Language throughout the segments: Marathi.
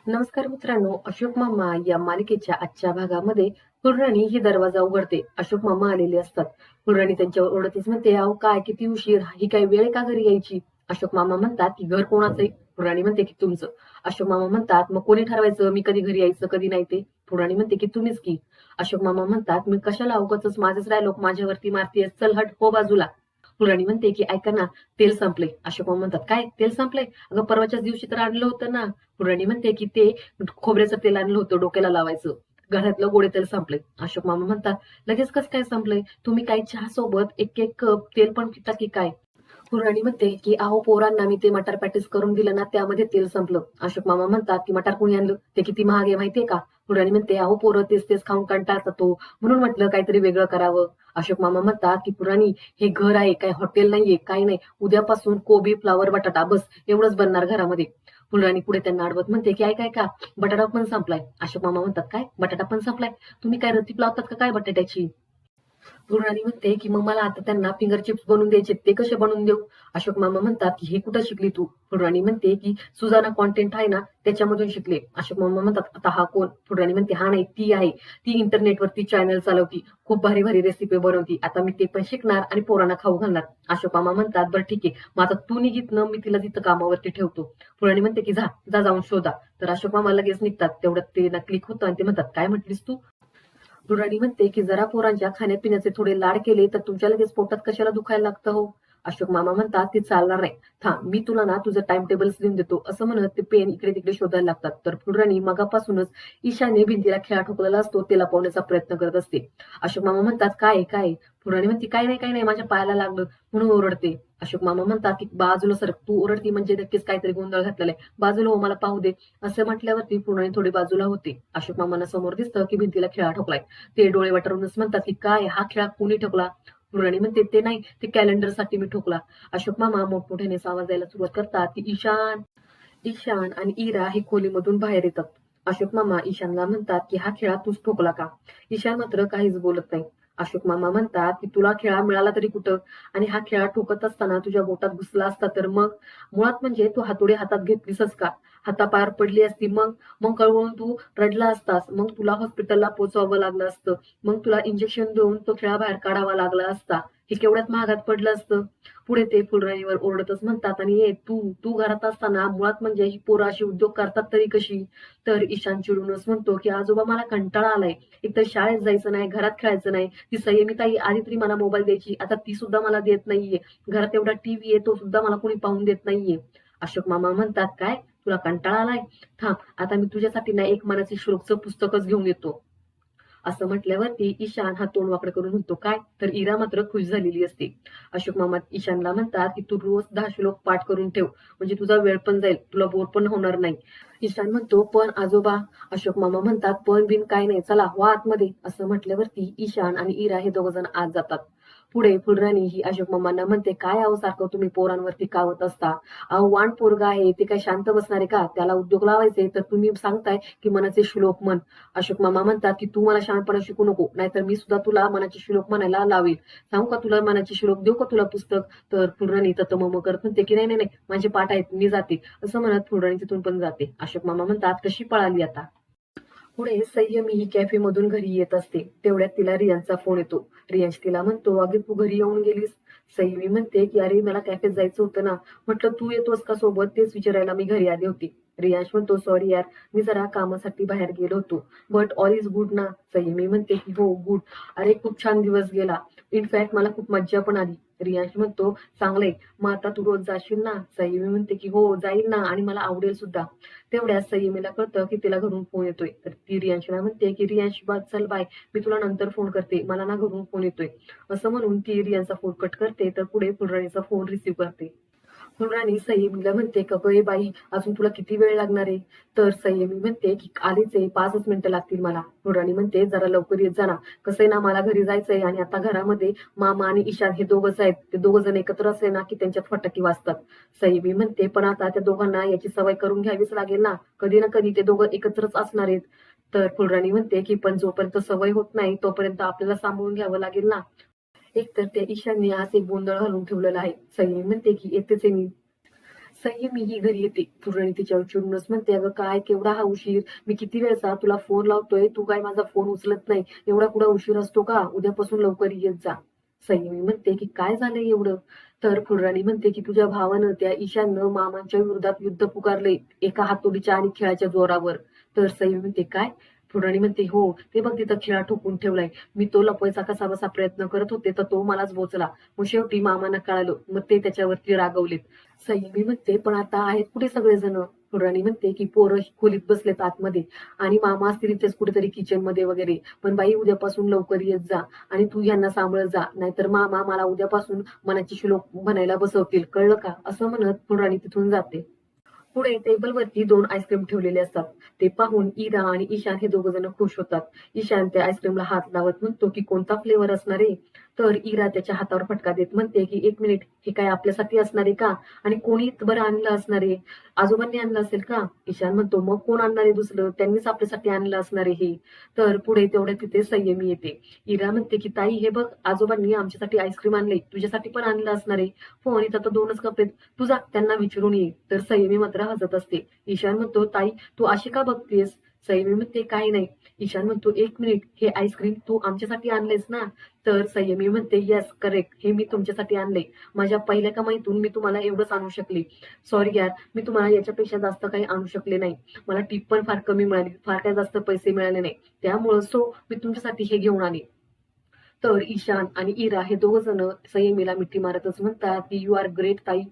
नमस्कार मित्रांनो, अशोक मामा या मालिकेच्या आजच्या भागामध्ये फुलराणी ही दरवाजा उघडते. अशोक मामा आलेले असतात. फुलराणी त्यांच्यावर ओरडतेच म्हणते, अहो काय किती उशीर, ही काय वेळ आहे का घरी यायची? अशोक मामा म्हणतात की घर कोणाचंय? फुलराणी म्हणते की तुमचं. अशोक मामा म्हणतात मग कोणी ठरवायचं मी कधी घरी यायचं कधी नाही ते? फुलराणी म्हणते की तुम्हीच की. अशोक मामा म्हणतात मी कशाला उगाचच माझंच डायलॉग माझ्यावरती मारतेस, चल हट हो बाजूला. फुलराणी म्हणते की ऐका ना, तेल संपले. अशोक मामा म्हणतात काय तेल संपलंय? अगं परवाच्याच दिवशी तर आणलं होतं ना. फुलराणी म्हणते की ते खोबऱ्याचं तेल आणलं होतं डोक्याला लावायचं. घरातलं गोडे तेल संपलंय. अशोक मामा म्हणतात, लगेच कसं काय संपलंय? तुम्ही काय चहा सोबत एक एक कप तेल पण पिता की काय? फुलराणी म्हणते की अहो पोरांना मी ते मटार पॅटीस करून दिलं ना त्यामध्ये तेल संपलं. अशोक मामा म्हणतात की मटार कोणी आणलं? ते किती महाग आहे माहितीये का? फुलराणी म्हणते अहो पोरं तेच तेच खाऊन कंटाळतात तो, म्हणून म्हटलं काहीतरी वेगळं करावं. अशोक मामा म्हणतात की पुराणी हे घर आहे काय हॉटेल नाहीये काही नाही. उद्यापासून कोबी फ्लावर बटाटा बस एवढंच बनणार घरामध्ये. फुलराणी पुढे त्यांना अडवत म्हणते की ऐका ऐका, बटाटा पण संपलाय. अशोक मामा म्हणतात काय बटाटा पण संपलाय? तुम्ही काय रतीप लावतात का काय बटाट्याची? गुरुराणी म्हणते की मग मला आता त्यांना फिंगर चिप्स बनवून द्यायचे ते कसे बनवून देऊ? अशोक मामा म्हणतात की हे कुठं शिकली तू? फुलराणी म्हणते की सुजाना कॉन्टेंट आहे ना त्याच्यामधून शिकले. अशोक मामा म्हणतात आता हा कोण? फुलराणी म्हणते हा नाही ती आहे. ती इंटरनेटवरती चॅनल चालवती, खूप भारी भारी रेसिपी बनवती. आता मी ते पण शिकणार आणि पोरांना खाऊ घालणार. अशोक मामा म्हणतात बरं ठीक आहे, मग आता तू निघितनं मी तिला तिथं कामावरती ठेवतो. फुलराणी म्हणते की जा जा जाऊन शोधा. तर अशोक मामा लगेच निघतात. तेवढ्यात ते ना क्लिक होतं आणि ते म्हणतात काय म्हटलीस तू? मृणाली म्हणते की जरा पोरांच्या खाण्यापिण्याचे थोडे लाड केले तर तुमच्या लगेच पोटात कशाला दुखायला लागतं हो? अशोक मामा म्हणतात ती चालणार नाही. थांब मी तुला ना तुझं टाइम टेबल लिहून देतो असं म्हणत ते पेन इकडे तिकडे शोधायला लागतात. तर फुलराणी मगापासूनच ईशाने भिंतीला खिळा ठोकलेला असतो ते लपवण्याचा प्रयत्न करत असते. अशोक मामा म्हणतात काय आहे, काय आहे? फुलराणी म्हणते काय नाही माझ्या पायाला लागलं म्हणून ओरडते. अशोक मामा म्हणतात की बाजूला सरक, तू ओरडती म्हणजे नक्कीच काहीतरी गोंधळ घातलेला आहे, बाजूला हो मला पाहू दे. असं म्हटल्यावरती फुलराणी थोडी बाजूला होते. अशोक मामांना समोर दिसतं की भिंतीला खिळा ठोकलाय. ते डोळे वटारूनच म्हणतात की काय हा खेळ कोणी ठोकला? मृणाली म्हणते ते नाही, ते कॅलेंडरसाठी मी ठोकला. अशोक मामा मोठमोठ्याने आवाज द्यायला सुरुवात करतात की ईशान. ईशान आणि इरा ही खोलीमधून बाहेर येतात. अशोक मामा ईशानला म्हणतात की हा खेळा तूच ठोकला का? ईशान मात्र काहीच बोलत नाही. अशोक मामा म्हणतात की तुला खेळा मिळाला तरी कुठं, आणि हा खेळा ठोकत असताना तुझ्या बोटात घुसला असता तर मग? मुळात म्हणजे तू हातोडी हातात घेतलीसच का? हातापायावर पडली असती मग? मग कळवळून तू रडला असतास, मग तुला हॉस्पिटलला पोचवावं लागलं असतं, मग तुला इंजेक्शन देऊन तो खेळा बाहेर काढावा लागला असता. हे केवढ्यात महागात पडलं असतं. पुढे ते फुलराणीवर ओरडतच म्हणतात आणि हे तू तू घरात असताना मुळात म्हणजे ही पोरं अशी उद्योग करतात तरी कशी? तर ईशान चिडूनच म्हणतो की आजोबा मला कंटाळा आलाय. एकतर शाळेत जायचं नाही, घरात खेळायचं नाही. ती संयमी ताई आधी तरी मला मोबाईल द्यायची, आता ती सुद्धा मला देत नाहीये. घरात एवढा टीव्ही आहे तो सुद्धा मला कोणी पाहून देत नाहीये. अशोक मामा म्हणतात काय तुला कंटाळा आलाय? थांब आता मी तुझ्यासाठी ना एक मनाचे श्लोकचं पुस्तकच घेऊन येतो. असं म्हटल्यावरती ईशान हा तोंड वाकडं करून म्हणतो काय? तर इरा मात्र खुश झालेली असते. अशोक मामा ईशानला म्हणतात की तू रोज 10 श्लोक पाठ करून ठेव, म्हणजे तुझा वेळ पण जाईल, तुला बोर पण होणार नाही. ईशान म्हणतो पण आजोबा. अशोक मामा म्हणतात पण बिन काय नाही, चला वा आतमध्ये. असं म्हटल्यावरती ईशान आणि इरा हे दोघ जण आत जातात. पुढे फुलराणी ही अशोक मामांना म्हणते काय अहो सारखं तुम्ही पोरांवरती कावत असता? अहो वाण पोरगा आहे ते काय शांत बसणार आहे का? त्याला उद्योग लावायचे तर तुम्ही सांगताय की मनाचे श्लोक म्हण. अशोक मामा म्हणतात की तू मला शहाणपणा शिकू नको, नाहीतर मी सुद्धा तुला मनाचे श्लोक म्हणायला लावेल. सांगू का तुला मनाचे श्लोक, देऊ का तुला पुस्तक? तर फुलराणी तत्तमम करत म्हणते की नाही नाही नाही, माझे पाठ आहेत मी जाते. असं म्हणत फुलराणी तिथून पण जाते. अशोक मामा म्हणतात कशी पळाली आता? पुढे संयमी ही कॅफेमधून घरी येत असते. तेवढ्यात तिला रियांचा फोन येतो. रियांश तिला म्हणतो अगे तू घरी येऊन गेलीस? संयमी म्हणते की अरे मला कॅफेत जायचं होतं ना, म्हटलं तू येतोस का सोबत तेच विचारायला मी घरी आले होते. रियांश म्हणतो सॉरी यार, मी जरा कामासाठी बाहेर गेलो होतो, बट ऑल इज गुड ना? संयमी म्हणते की हो गुड. अरे खूप छान दिवस गेला, इनफॅक्ट मला खूप मज्जा पण आली. रियांश म्हणतो चांगलंय, मग आता तू रोज जाशील ना? संयमी म्हणते की हो जाईल ना, आणि मला आवडेल सुद्धा. तेवढ्यात संयमीला कळतं की तिला घरून फोन येतोय. तर ती रियांशला म्हणते की रियांश बस चल बाय, मी तुला नंतर फोन करते, मला ना घरून फोन येतोय. असं म्हणून ती रियांचा फोन कट करते. तर पुढे फुलराणीचा फोन रिसीव्ह करते. मृणाली संयमीला म्हणते का गं बाई अजून तुला किती वेळ लागणार आहे? तर संयमी म्हणते की आलीच आहे, 5च मिनिटं लागतील मला. मृणाली म्हणते जरा लवकर येत जा ना, कसं आहे ना मला घरी जायचंय, आणि आता घरामध्ये मामा आणि ईशान हे दोघंच आहेत, ते दोघं जण एकत्र असले ना की त्यांच्यात फटाके वाजतात. संयमी म्हणते पण आता त्या दोघांना याची सवय करून घ्यावीच लागेल ना, कधी ना कधी ते दोघं एकत्रच असणार आहेत. तर फुलराणी म्हणते की पण जोपर्यंत सवय होत नाही तोपर्यंत आपल्याला सांभाळून घ्यावं लागेल ना. एकतर त्या ईशानने आज एक गोंधळ घालून ठेवलेला आहे. संयमी म्हणते की येतेच आहे मी. संयमी ही घरी येते. पूर्णी तिच्यावर चिडूनच म्हणते, अगं काय केवढा हा उशीर? मी किती वेळचा तुला फोन लावतोय, तू काय माझा फोन उचलत नाही. एवढा कुठं उशीर असतो का? उद्यापासून लवकर येत जा. संयमी म्हणते की काय झालंय एवढं? तर फुलराणी म्हणते की तुझ्या भावानं त्या ईशाननं मामांच्या विरोधात युद्ध पुकारले एका हातोडीच्या आणि खेळाच्या जोरावर. तर संयमी म्हणते काय? फुलराणी म्हणते हो, ते बघ तिथं खिळा ठोकून ठेवलाय. मी तो लपवायचा कसा बसा प्रयत्न करत होते तर तो मलाच बोचला. मग शेवटी मामांना कळालं, मग ते त्याच्यावरती रागवलेत. संयमी म्हणते पण आता आहेत कुठे सगळेजण? राणी म्हणते की पोरं खोलीत बसलेत आतमध्ये आणि मामा असतील इथेच कुठेतरी किचन मध्ये वगैरे. पण बाई उद्यापासून लवकर येत जा आणि तू यांना सांभाळत जा, नाहीतर मामा मला उद्यापासून मनाची श्लोक म्हणायला बसवतील, कळलं का? असं म्हणत राणी तिथून जाते. पुढे टेबलवरती 2 आईस्क्रीम ठेवलेले असतात. ते पाहून इरा आणि ईशान हे दोघ जण खुश होतात. ईशान त्या आईस्क्रीमला हात लावत म्हणतो की कोणता फ्लेवर असणार आहे? तर इरा त्याच्या हातावर फटका देत म्हणते की एक मिनिट, हे काय आपल्यासाठी असणार आहे का? आणि कोणी बरं आणलं असणार आहे? आजोबांनी आणलं असेल का? ईशान म्हणतो मग कोण आणणार आहे दुसरं? त्यांनीच आपल्यासाठी आणलं असणार आहे हे. तर पुढे तेवढ्या तिथे संयमी येते. इरा म्हणते की ताई हे बघ, आजोबांनी आमच्यासाठी आईस्क्रीम आणले, तुझ्यासाठी पण आणलं असणार आहे. हो, इथं तर 2च कप आहेत, तू जा त्यांना विचारून ये. तर संयमी मात्र हसत असते. ईशान म्हणतो ताई तू अशी का बघतेस? संयमी म्हणते काही नाही. ईशान म्हणतो एक मिनिट, हे आईस्क्रीम तू आमच्यासाठी आणलेस ना? तर संयमी म्हणते येस करेक्ट, हे मी तुमच्यासाठी आणले. माझ्या पहिल्या कमाईतून मी तुम्हाला एवढंच आणू शकले. सॉरी यार, मी तुम्हाला याच्यापेक्षा जास्त काही आणू शकले नाही. मला टीप पण फार कमी मिळाली, फार काही जास्त पैसे मिळाले नाही. त्यामुळं मी तुमच्यासाठी हे घेऊन आले. तर ईशान आणि इरा हे दोघ जण संयमीला मिठी मारतच म्हणतात की यू आर ग्रेट ताई.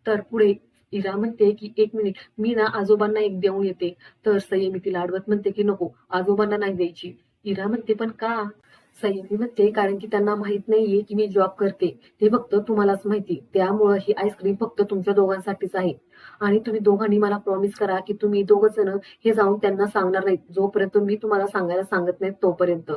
तर पुढे इरा म्हणते की एक मिनिट, मी ना आजोबांना एक देऊन येते. तर संयमी तिला अडवत म्हणते की नको, आजोबांना नाही द्यायची. इरा म्हणते पण का? संयमी म्हणते कारण की त्यांना माहित नाहीये की मी जॉब करते, ते फक्त तुम्हालाच माहिती. त्यामुळं ही आईस्क्रीम फक्त तुमच्या दोघांसाठीच आहे. आणि तुम्ही दोघांनी मला प्रॉमिस करा की तुम्ही दोघ जण हे जाऊन त्यांना सांगणार नाहीत, जोपर्यंत मी तुम्हाला सांगायला सांगत नाही तोपर्यंत.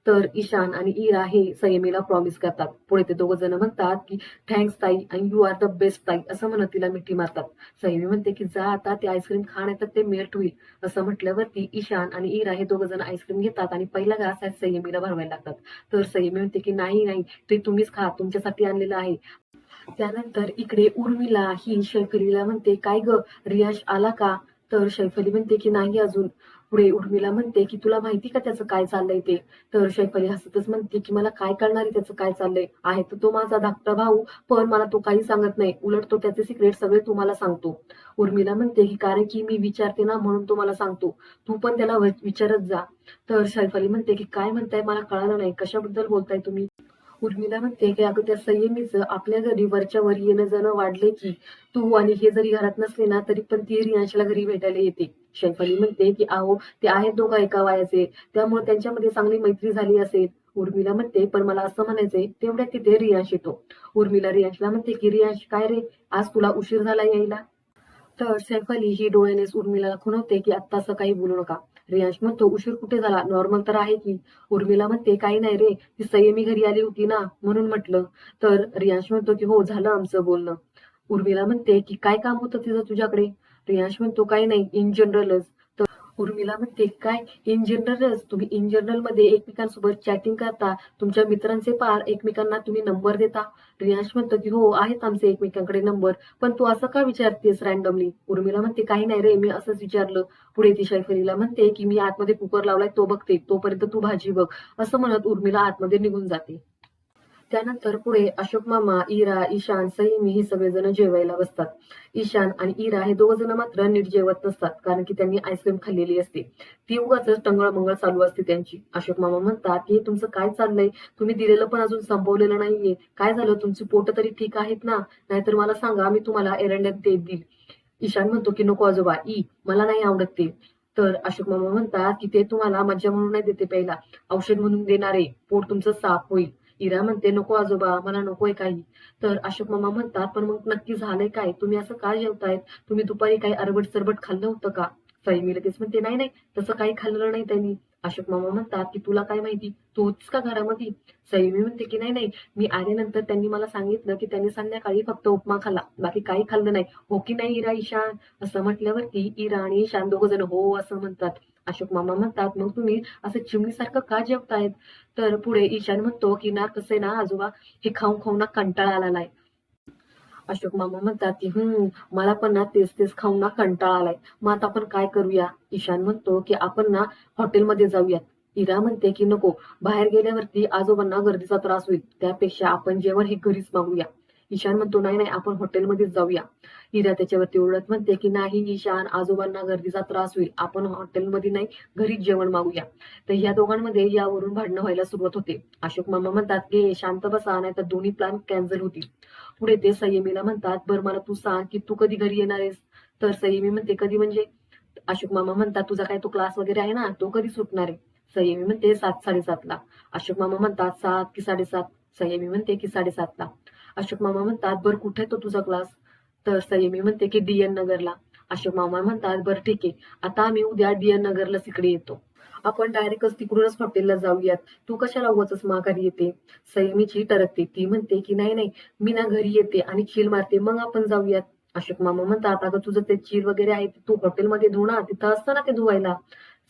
तर ईशान आणि इरा हे संयमीला प्रॉमिस करतात. पुढे ते दोघ जण म्हणतात की थँक्स ताई आणि यू आर द बेस्ट ताई, असं म्हणत तिला मिठी मारतात. संयमी म्हणते की जा आता, ते आईस्क्रीम खा नाही तर ते मेल्ट होईल. असं म्हटल्यावरती ईशान आणि इरा हे दोघ जण आईस्क्रीम घेतात आणि पहिला घास आहे संयमीला भरवायला लागतात. तर संयमी म्हणते की नाही नाही, ते तुम्हीच खा, तुमच्यासाठी आणलेलं आहे. त्यानंतर इकडे उर्मिला ही शैफलीला म्हणते काय ग, रियाश आला का? तर शैफली म्हणते की नाही अजून. पुढे उर्मिला म्हणते की तुला माहिती का त्याचं काय चाललंय ते? तर शैफली हसतच म्हणते की मला काय कळणार आहे त्याचं काय चाललंय? आहे तर तो माझा धाकटा भाऊ, पण मला तो काही सांगत नाही, उलट तो त्याचे सिक्रेट सगळे तुम्हाला सांगतो. उर्मिला म्हणते की कारण की मी विचारते ना म्हणून तो मला सांगतो, तू पण त्याला विचारत जा. तर शैफली म्हणते की काय म्हणताय, मला कळालं नाही, कशाबद्दल बोलताय तुम्ही? उर्मिला म्हणते की अगं त्या संयमीचं आपल्या घरी वरच्या वर येणं जाणं वाढले की. तू आणि हे जरी घरात नसले ना तरी पण ती रियांशला घरी भेटायला येते. शैफली म्हणते की अहो, ते आहेत दोघं एका वयाचे, त्यामुळे त्यांच्यामध्ये चांगली मैत्री झाली असेल. उर्मिला म्हणते पण मला असं म्हणायचंय, तेवढ्यात तिथे रियांश येतो. उर्मिला रियांशला म्हणते की रियांश काय रे, आज तुला उशीर झाला यायला? तर सैफ अली ही डोळ्यानेच उर्मिलाला खुणवते की आत्ता असं काही बोलू नका. रियांश म्हणतो उशीर कुठे झाला, नॉर्मल तर आहे की. उर्मिला म्हणते काही नाही रे, ती संयमी घरी आली होती ना म्हणून म्हटलं. तर रियांश म्हणतो की हो, झालं आमचं बोलणं. उर्मिला म्हणते की काय काम होतं तिचं तुझ्याकडे? रियांश म्हणतो काही नाही, इन जनरलच. उर्मिला म्हणते काय इन जनरलच? तुम्ही इन जनरल मध्ये एकमेकांसोबत चॅटिंग करता, तुमच्या मित्रांचे पार एकमेकांना तुम्ही नंबर देता? रियांश म्हणतो की हो, आहेत आमचे एकमेकांकडे नंबर, पण तू असं का विचारतेस रॅन्डमली? उर्मिला म्हणते काही नाही रे, मी असंच विचारलं. पुढे ती शैफलीला म्हणते की मी आतमध्ये कुकर लावलाय तो बघते, तोपर्यंत तू भाजी बघ. असं म्हणत उर्मिला आतमध्ये निघून जाते. त्यानंतर पुढे अशोक मामा, इरा, ईशान, सईमी हे सगळेजण जेवायला बसतात. ईशान आणि इरा हे दोघ जण मात्र नीट जेवत नसतात, कारण की त्यांनी आईस्क्रीम खाल्लेली असते. ती उगाच टंगळमंगळ चालू असते त्यांची. अशोक मामा म्हणतात की तुमचं काय चाललंय? तुम्ही दिलेलं पण अजून संपवलेलं नाहीये. काय झालं, तुमची पोट तरी ठीक आहेत ना? नाहीतर मला सांगा, मी तुम्हाला एरंड्यात देत देईल. ईशान म्हणतो की नको आजोबा, मला नाही आवडत ते. तर अशोक मामा म्हणतात की ते तुम्हाला मज्जा म्हणून नाही देते प्यायला, औषध म्हणून देणारे, पोट तुमचं साफ होईल. इरा म्हणते नको आजोबा, मला नकोय काही. तर अशोक मामा म्हणतात पण मग नक्की झालंय काय, तुम्ही असं का जेवतायत? तुम्ही दुपारी काही अरबट सरबट खाल्लं होतं का? फैमी लगेच म्हणते नाही नाही, तसं काही खाल्लं नाही त्यांनी. अशोक मामा म्हणतात की तुला काय माहिती, तू होतीस का घरामध्ये? सैमी म्हणते की नाही नाही, मी आल्यानंतर त्यांनी मला सांगितलं की त्यांनी संध्याकाळी फक्त उपमा खाल्ला, बाकी काही खाल्लं नाही. हो की नाही इरा, ईशान? असं म्हटल्यावरती इरा आणि ईशान दोघ जण हो असं म्हणतात. अशोक मामा म्हणतात मग तुम्ही असं चिमणीसारखं का जेवतायत? तर पुढे ईशान म्हणतो की ना कसं आहे ना आजोबा, हे खाऊन खाऊन ना कंटाळा आलाय. अशोक मामा म्हणतात की मला पण ना तेच तेच खाऊन ना कंटाळा आलाय. मग आता आपण काय करूया? ईशान म्हणतो की आपण ना हॉटेलमध्ये जाऊयात. इरा म्हणते की नको, बाहेर गेल्यावरती आजोबांना गर्दीचा त्रास होईल, त्यापेक्षा आपण जेवण हे घरीच मागूया. ईशान म्हणतो नाही नाही, आपण हॉटेलमध्येच जाऊया. इरा त्याच्यावरती ओरडत म्हणते की नाही ईशान, आजोबांना गर्दीचा त्रास होईल, आपण हॉटेलमध्ये नाही, घरीच जेवण मागूया. तर या दोघांमध्ये यावरून भांडणं व्हायला सुरुवात होते. अशोक मामा म्हणतात की शांत बसा, नाही तर दोन्ही प्लॅन कॅन्सल होतील. पुढे ते संयमीला म्हणतात, बरं मला तू सांग की तू कधी घरी येणार आहेस? तर संयमी म्हणते कधी म्हणजे? अशोक मामा म्हणतात तुझा काय तो क्लास वगैरे आहे ना, तो कधी सुटणार आहे? संयमी म्हणते 7:30ला. अशोक मामा म्हणतात 7 की 7:30? संयमी म्हणते की 7:30ला. अशोक मामा म्हणतात बरं कुठे तो तुझा क्लास? तर संयमी म्हणते की DN नगरला. अशोक मामा म्हणतात बरं ठीक आहे, आता आम्ही उद्या DN नगरला तिकडे येतो. आपण डायरेक्टच तिकडूनच हॉटेलला जाऊयात. तू कशाला उगाचच माघारी येते? संयमीची टरकते. ती म्हणते की नाही नाही, मी ना घरी येते आणि चिल मारते, मग आपण जाऊयात. अशोक मामा म्हणतात अगं तुझं ते चिल वगैरे आहे ते तू हॉटेलमध्ये धुना, तिथं असतं ना ते धुवायला.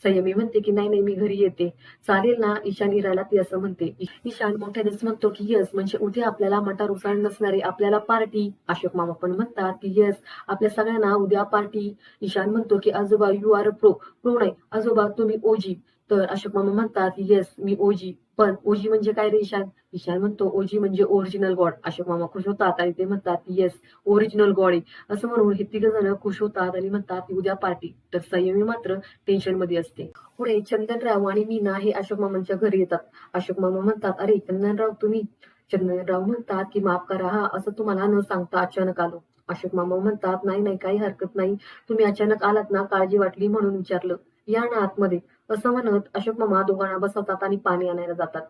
संयमी म्हणते की नाही नाही, मी घरी येते. चालेल ना? ईशान इराला ती असं म्हणते. ईशान मोठ्यानेच म्हणतो की येस, म्हणजे उद्या आपल्याला मटार उसळ नसणारे, आपल्याला पार्टी. अशोक मामा पण म्हणतात की येस, आपल्या सगळ्यांना उद्या पार्टी. ईशान म्हणतो की आजोबा you are a pro. Pro नाही आजोबा, तुम्ही ओजी. तर अशोक मामा म्हणतात येस, मी ओजी. पण ओजी म्हणजे काय रे ईशान? ईशान म्हणतो ओजी म्हणजे ओरिजिनल गॉड. अशोक मामा खुश होतात आणि ते म्हणतात येस, ओरिजिनल गॉड आहे. असं म्हणून हे तिघ जण खुश होतात आणि म्हणतात उद्या पार्टी. तर संयमी मात्र टेन्शन मध्ये असते. पुढे चंदनराव आणि मीना हे अशोक मामांच्या घरी येतात. अशोक मामा म्हणतात अरे चंदनराव तुम्ही? चंदनराव म्हणतात की माफ करा हा, असं तुम्हाला न सांगता अचानक आलो. अशोक मामा म्हणतात नाही नाही, काही हरकत नाही, तुम्ही अचानक आलात ना, काळजी वाटली म्हणून विचारलं, या ना आतमध्ये. असं म्हणत अशोक मामा दोघांना बसवतात आणि पाणी आणायला जातात.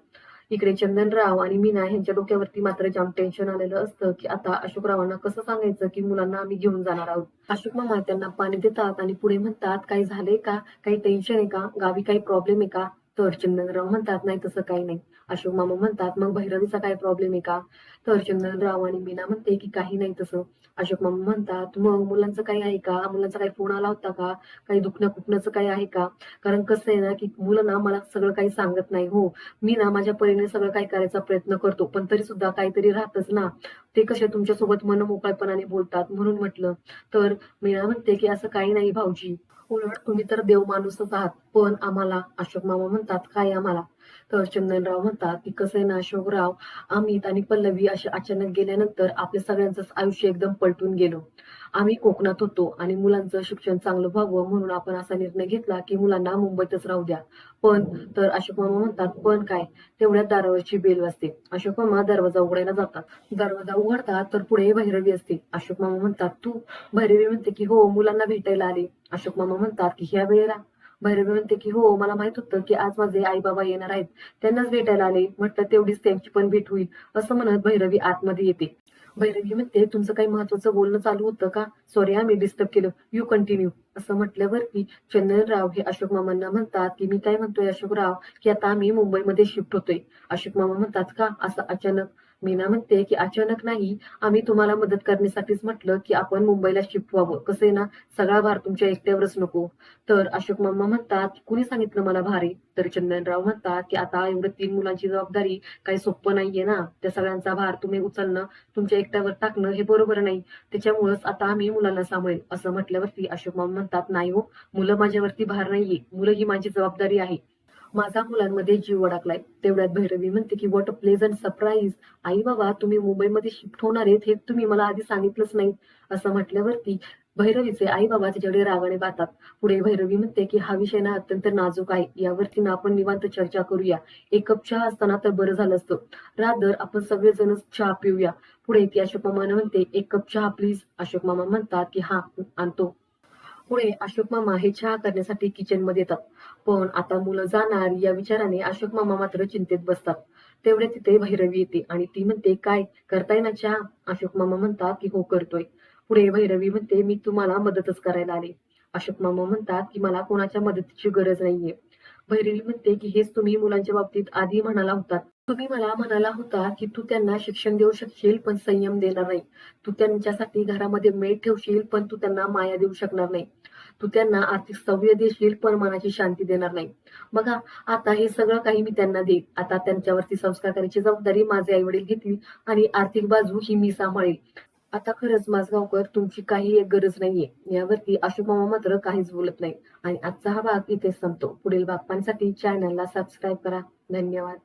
इकडे चंदनराव आणि मीना यांच्या डोक्यावरती मात्र जाम टेन्शन आलेलं असतं की आता अशोकरावांना कसं सांगायचं की मुलांना आम्ही घेऊन जाणार आहोत. अशोक मामा त्यांना पाणी देतात आणि पुढे म्हणतात काही झालंय का, काही टेन्शन आहे का, गावी काही प्रॉब्लेम आहे का? तर चंदनराव म्हणतात नाही तसं काही नाही. अशोक मामा म्हणतात मग भैरवीचा काय प्रॉब्लेम आहे का? तर चंदनराव आणि मीना म्हणते की काही नाही तसं. अशोक मामा म्हणतात मग मुलांचं काही आहे का, मुलांचा काही फोन आला होता का, काही दुखणं खुपण्याचं काही आहे का? कारण कसं आहे ना की मुलं ना मला सगळं काही सांगत नाही हो. मी ना माझ्या परीने सगळं काही करायचा प्रयत्न करतो, पण तरी सुद्धा काहीतरी राहतच ना. ते कसे तुमच्यासोबत मनमोकळेपणाने बोलतात म्हणून म्हटलं. तर मीना म्हणते की असं काही नाही भाऊजी, उलट तुम्ही तर देव माणूसच आहात. पण आम्हाला? अशोक मामा म्हणतात काय आम्हाला? तर चंदनराव म्हणतात की कसं आहे ना अशोकराव, अमित आणि पल्लवी असे अचानक गेल्यानंतर आपल्या सगळ्यांचंच आयुष्य एकदम पलटून गेलं. आम्ही कोकणात होतो आणि मुलांचं शिक्षण चांगलं व्हावं म्हणून आपण असा निर्णय घेतला की मुलांना मुंबईतच राहू द्या. पण तर अशोक मामा म्हणतात पण काय? तेवढ्यात दारावरची बेल वाजते. अशोक मामा दरवाजा उघडायला जातात. दरवाजा उघडतात तर पुढे भैरवी असते. अशोक मामा म्हणतात तू? भैरवी म्हणते की हो, मुलांना भेटायला आले. अशोक मामा म्हणतात की ह्या वेळेला? भैरवी म्हणते की हो, मला माहित होतं की आज माझे आई बाबा येणार आहेत, त्यांनाच भेटायला आले, म्हटलं तेवढीच त्यांची पण भेट होईल. असं म्हणत भैरवी आतमध्ये येते. भैरवी म्हणते तुमचं काही महत्वाचं बोलणं चालू होतं का? सॉरी मी डिस्टर्ब केलं, यू कंटिन्यू. असं म्हटल्यावरती चंदनराव हे अशोक मामांना म्हणतात की मी काय म्हणतोय अशोकराव, की आता आम्ही मुंबईमध्ये शिफ्ट होतोय. अशोक मामा म्हणतात का असं अचानक? मीना म्हणते की अचानक नाही, आम्ही तुम्हाला मदत करण्यासाठीच म्हटलं की आपण मुंबईला शिफ्ट व्हावं. कसं आहे ना, सगळा भार तुमच्या एकट्यावरच नको. तर अशोक मामा म्हणतात कुणी सांगितलं मला भार आहे? तर चंदनराव म्हणतात की आता एवढं 3 मुलांची जबाबदारी काही सोपं नाहीये ना, त्या सगळ्यांचा भार तुम्ही उचलणं, तुमच्या एकट्यावर टाकणं हे बरोबर नाही. त्याच्यामुळेच आता आम्ही मुलांना सांभाळेल. असं म्हटल्यावरती अशोक मामा म्हणतात नाही हो, मुलं माझ्यावरती भार नाहीये, मुलं ही माझी जबाबदारी आहे. माझा मुलांमध्ये जीव अडकलाय. तेवढ्यात भैरवी म्हणते की व्हॉट अ प्लेझंट सरप्राईज. आई बाबा तुम्ही मुंबईमध्ये शिफ्ट होणार आहेत हे तुम्ही मला आधी सांगितलंच नाही. असं म्हटल्यावरती भैरवीचे आई बाबा तिच्याकडे रागाने पाहतात. पुढे भैरवी म्हणते की हा विषय ना अत्यंत नाजूक आहे, यावरती ना आपण निवांत चर्चा करूया. एक कप चहा असताना तर बरं झालं असतं. रादर आपण सगळेजण चहा पिऊया. पुढे ती अशोक मामांना म्हणते 1 कप चहा प्लीज. अशोक मामा म्हणतात की हा आणतो. पुढे अशोक मामा हे चहा करण्यासाठी किचन मध्ये येतात. पण आता मुलं जाणार या विचाराने अशोक मामा मात्र चिंतेत बसतात. तेवढे तिथे भैरवी येते आणि ती म्हणते काय करताय ना चहा? अशोक मामा म्हणतात की हो करतोय. पुढे भैरवी म्हणते मी तुम्हाला मदतच करायला आले. अशोक मामा म्हणतात की मला कोणाच्या मदतीची गरज नाहीये. भैरवी म्हणते की हेच तुम्ही मुलांच्या बाबतीत आधी म्हणाला होतात. तुम्ही मला म्हणाला होता की तू त्यांना शिक्षण देऊ शकशील पण संयम देणार नाही. तू त्यांच्यासाठी घरामध्ये मेड ठेवशील पण तू त्यांना माया देऊ शकणार नाही. तू त्यांना आर्थिक सवय देशील पण मनाची शांती देणार नाही. बघा, आता हे सगळं काही मी त्यांना देईन. आता त्यांच्यावरती संस्कार करायची जबाबदारी माझे आई वडील घेतील आणि आर्थिक बाजू ही मी सांभाळेल. आता खरंच माझगावकर तुमची काही एक गरज नाहीये यावरती अशोक मामा मात्र काहीच बोलत नाही. आणि आजचा हा भाग इथेच संपतो. पुढील भाग पाहण्यासाठी चॅनलला सबस्क्राईब करा. धन्यवाद.